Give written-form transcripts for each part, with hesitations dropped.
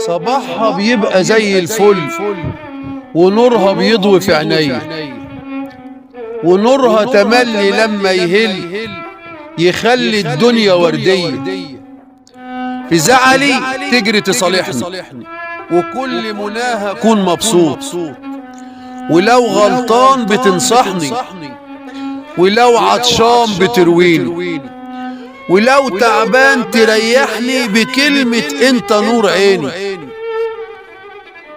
صباحها بيبقى زي الفل، ونورها بيضوي في عينيا، ونورها تملي لما يهل يخلي الدنيا وردية. في زعلي تجري تصالحني، وكل مناها أكون مبسوط، ولو غلطان بتنصحني، ولو عطشان بترويني، ولو تعبان تريحني بكلمة انت نور عيني.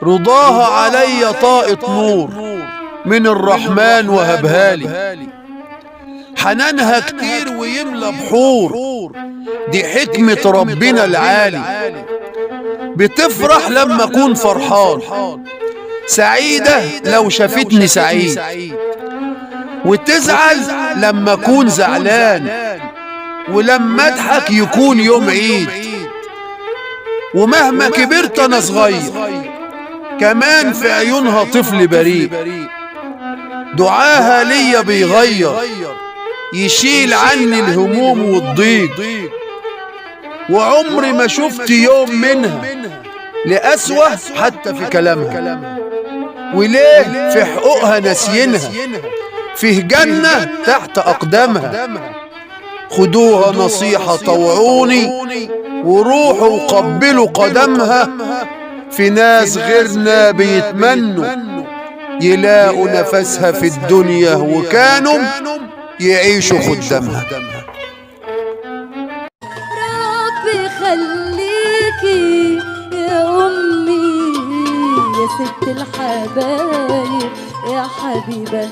رضاها عليا طاقة نور من الرحمن وهبهالي، حنانها كتير ويملى بحور، دي حكمة ربنا العالي. بتفرح لما اكون فرحان، سعيدة لو شافتني سعيد، وتزعل لما اكون زعلان، ولما اضحك يكون يوم عيد. ومهما كبرت انا صغير كمان في عيونها طفل بريء، دعاها ليا بيغير، يشيل عني الهموم والضيق. وعمري ما شفت يوم منها لأسوأ حتى في كلامها، وليه في حقوقها ناسينها، فيه جنة تحت أقدامها. خدوها نصيحة طوعوني، وروحوا وقبلوا قدمها. في ناس غيرنا بيتمنوا يلاقوا نفسها في الدنيا، وكانوا يعيشوا خدامها. ربي خليكي يا أمي يا ست الحبايب يا حبيبة.